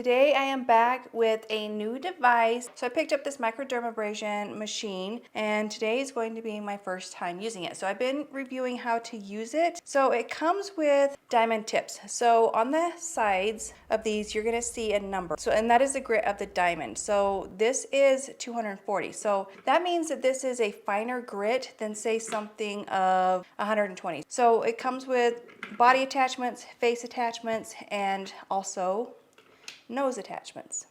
Today I am back with a new device. So I picked up this microdermabrasion machine and today is going to be my first time using it. So I've been reviewing how to use it. So it comes with diamond tips. So on the sides of these you're going to see a number. And that is the grit of the diamond. So this is 240. So that means that this is a finer grit than say something of 120. So it comes with body attachments, face attachments, and also nose attachments.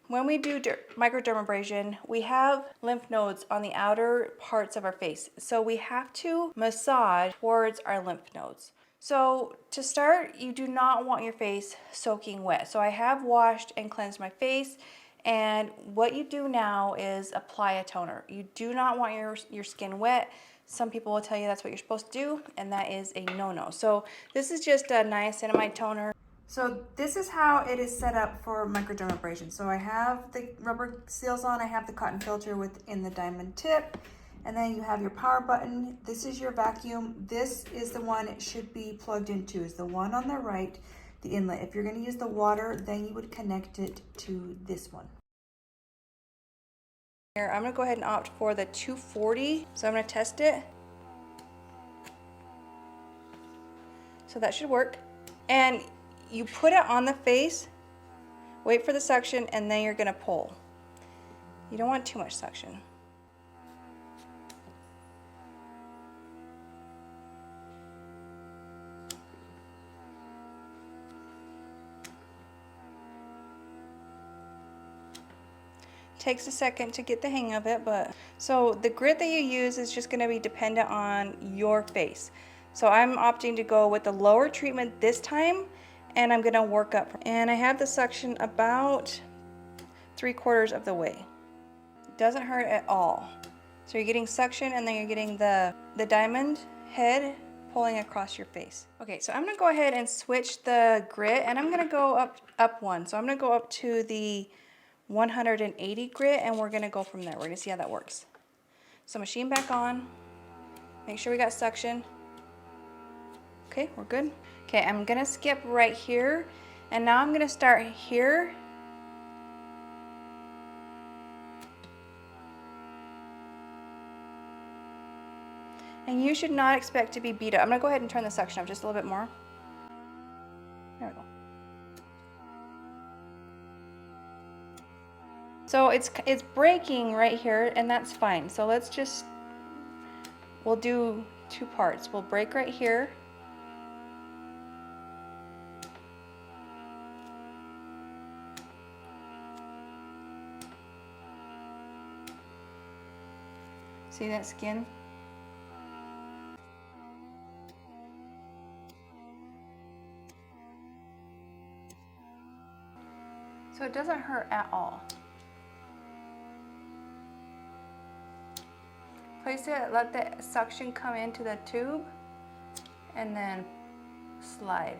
When we do microdermabrasion, we have lymph nodes on the outer parts of our face. So we have to massage towards our lymph nodes. So to start, you do not want your face soaking wet. So I have washed and cleansed my face. And what you do now is apply a toner. You do not want your skin wet. Some people will tell you that's what you're supposed to do, and that is a no-no. So this is just a niacinamide toner. So this is how it is set up for microdermabrasion. So I have the rubber seals on, I have the cotton filter within the diamond tip, and then you have your power button. This is your vacuum. This is the one it should be plugged into, is the one on the right, the inlet. If you're going to use the water, then you would connect it to this one. Here, I'm going to go ahead and opt for the 240, so I'm going to test it. So that should work. And you put it on the face, wait for the suction, and then you're going to pull. You don't want too much suction. Takes a second to get the hang of it, but so the grit that you use is just going to be dependent on your face. So I'm opting to go with the lower treatment this time, and I'm going to work up. And I have the suction about 3/4 of the way. It doesn't hurt at all. So you're getting suction, and then you're getting the diamond head pulling across your face. Okay, so I'm going to go ahead and switch the grit, and I'm going to go up one. So I'm going to go up to the 180 grit, and we're going to go from there. We're going to see how that works. So machine back on. Make sure we got suction. Okay, we're good. Okay, I'm going to skip right here, and now I'm going to start here. And you should not expect to be beat up. I'm going to go ahead and turn the suction up just a little bit more. There we go. So it's breaking right here, and that's fine. So we'll do two parts. We'll break right here. See that skin? So it doesn't hurt at all. Place it, let the suction come into the tube, and then slide.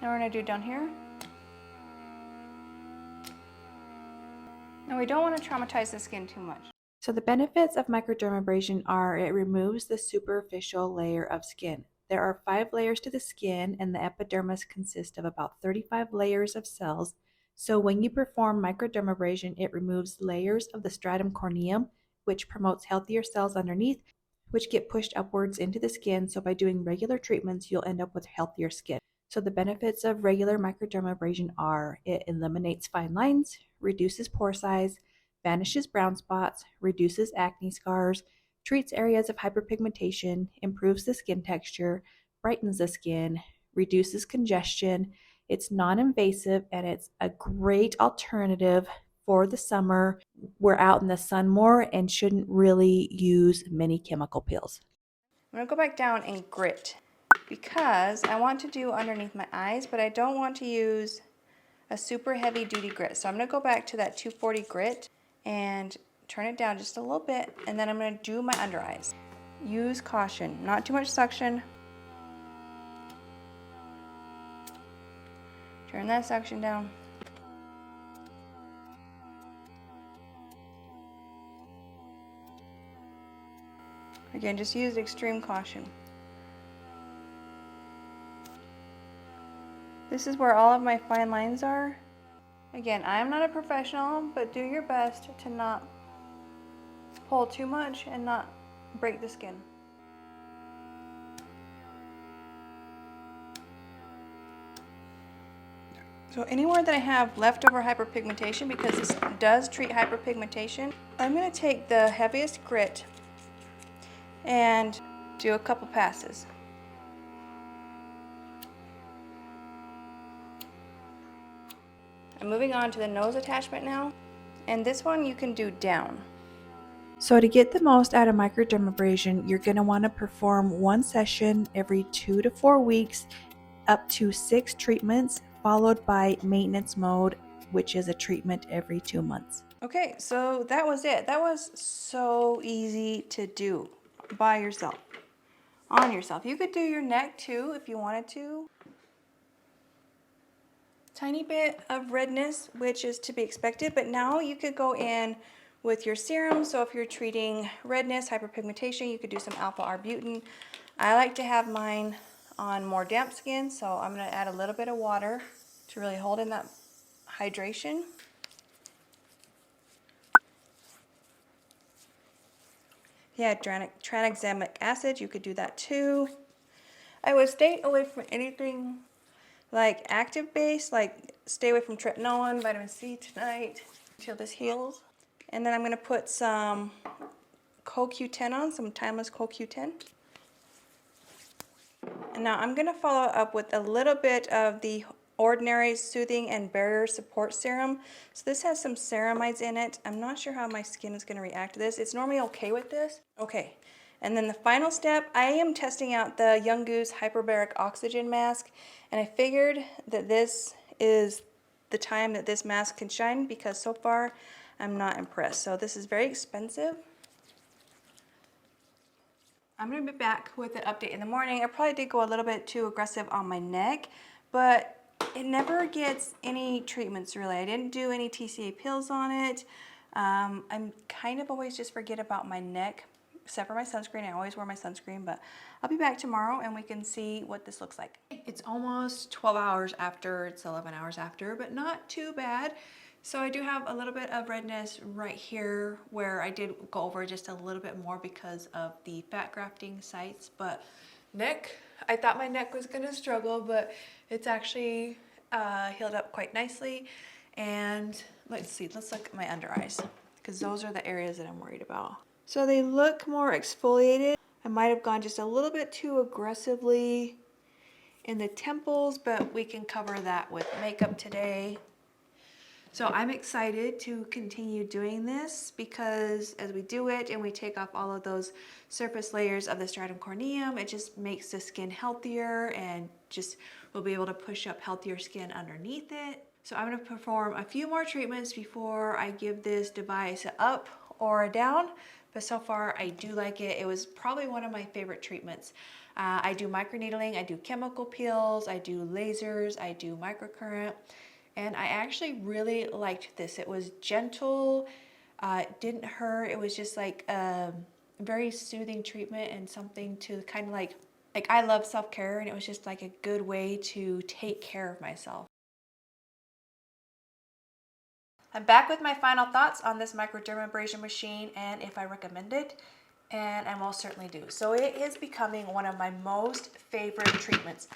Now we're going to do down here. Now we don't want to traumatize the skin too much. So the benefits of microdermabrasion are it removes the superficial layer of skin. There are 5 layers to the skin, and the epidermis consists of about 35 layers of cells. So when you perform microdermabrasion, it removes layers of the stratum corneum, which promotes healthier cells underneath, which get pushed upwards into the skin. So by doing regular treatments, you'll end up with healthier skin. So the benefits of regular microdermabrasion are it eliminates fine lines, reduces pore size, banishes brown spots, reduces acne scars, treats areas of hyperpigmentation, improves the skin texture, brightens the skin, reduces congestion. It's non-invasive, and it's a great alternative for the summer. We're out in the sun more and shouldn't really use many chemical peels. I'm going to go back down and grit because I want to do underneath my eyes, but I don't want to use a super heavy duty grit. So I'm going to go back to that 240 grit and turn it down just a little bit, and then I'm going to do my under eyes. Use caution, not too much suction. Turn that suction down. Again, just use extreme caution. This is where all of my fine lines are. Again, I'm not a professional, but do your best to not pull too much and not break the skin. So anywhere that I have leftover hyperpigmentation, because this does treat hyperpigmentation, I'm going to take the heaviest grit and do a couple passes. I'm moving on to the nose attachment now, and this one you can do down. So to get the most out of microdermabrasion, you're going to want to perform one session every 2 to 4 weeks, up to 6 treatments, followed by maintenance mode, which is a treatment every 2 months. Okay, so that was it. That was so easy to do by yourself, on yourself. You could do your neck too if you wanted to. Tiny bit of redness, which is to be expected, but now you could go in with your serum. So if you're treating redness, hyperpigmentation, you could do some alpha-arbutin. I like to have mine on more damp skin, so I'm going to add a little bit of water to really hold in that hydration. Yeah, tranexamic acid, you could do that too. I would stay away from anything like active base, like stay away from tretinoin, vitamin C tonight until this heals. And then I'm going to put some CoQ10 on, some timeless CoQ10. And now I'm going to follow up with a little bit of the Ordinary Soothing and Barrier Support Serum. So this has some ceramides in it. I'm not sure how my skin is going to react to this. It's normally okay with this. Okay. And then the final step, I am testing out the Young Goose Hyperbaric Oxygen Mask. And I figured that this is the time that this mask can shine, because so far I'm not impressed. So this is very expensive. I'm going to be back with an update in the morning. I probably did go a little bit too aggressive on my neck, but it never gets any treatments really. I didn't do any TCA pills on it. I'm kind of always just forget about my neck, except for my sunscreen. I always wear my sunscreen, but I'll be back tomorrow and we can see what this looks like. It's almost 12 hours after, it's 11 hours after, but not too bad. So I do have a little bit of redness right here where I did go over just a little bit more because of the fat grafting sites, but neck, I thought my neck was gonna struggle, but it's actually healed up quite nicely. And let's see, let's look at my under eyes, because those are the areas that I'm worried about. So they look more exfoliated. I might have gone just a little bit too aggressively in the temples, but we can cover that with makeup today. So I'm excited to continue doing this, because as we do it and we take off all of those surface layers of the stratum corneum, it just makes the skin healthier, and just we'll be able to push up healthier skin underneath it. So I'm going to perform a few more treatments before I give this device an up or a down, but so far I do like it. It was probably one of my favorite treatments. I do microneedling, I do chemical peels, I do lasers, I do microcurrent. And I actually really liked this. It was gentle, it didn't hurt. It was just like a very soothing treatment, and something to kind of like I love self-care, and it was just like a good way to take care of myself. I'm back with my final thoughts on this microdermabrasion machine and if I recommend it, and I most certainly do. So it is becoming one of my most favorite treatments,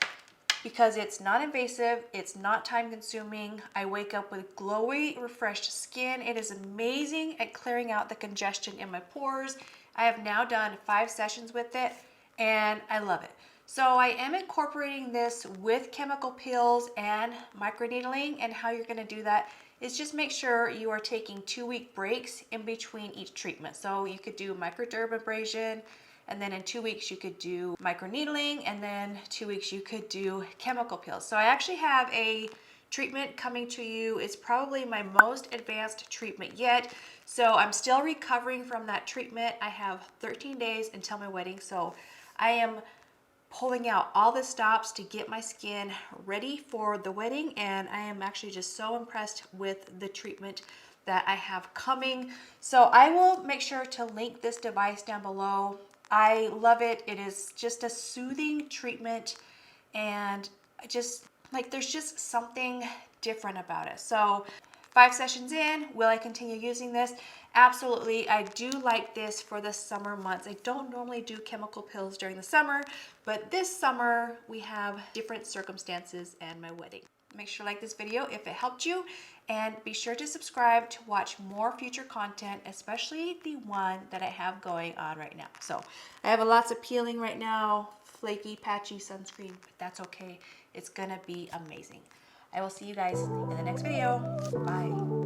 because it's not invasive, it's not time consuming. I wake up with glowy, refreshed skin. It is amazing at clearing out the congestion in my pores. I have now done 5 sessions with it and I love it. So I am incorporating this with chemical peels and microneedling, and how you're gonna do that is just make sure you are taking 2-week breaks in between each treatment. So you could do microdermabrasion, and then in 2 weeks you could do microneedling, and then 2 weeks you could do chemical peels. So I actually have a treatment coming to you. It's probably my most advanced treatment yet. So I'm still recovering from that treatment. I have 13 days until my wedding. So I am pulling out all the stops to get my skin ready for the wedding. And I am actually just so impressed with the treatment that I have coming. So I will make sure to link this device down below. I love it. It is just a soothing treatment, and like there's just something different about it. So 5 sessions in, will I continue using this? Absolutely. I do like this for the summer months. I don't normally do chemical peels during the summer, but this summer we have different circumstances and my wedding. Make sure to like this video if it helped you, and be sure to subscribe to watch more future content, especially the one that I have going on right now. So I have lots of peeling right now, flaky, patchy sunscreen, but that's okay. It's gonna be amazing. I will see you guys in the next video. Bye.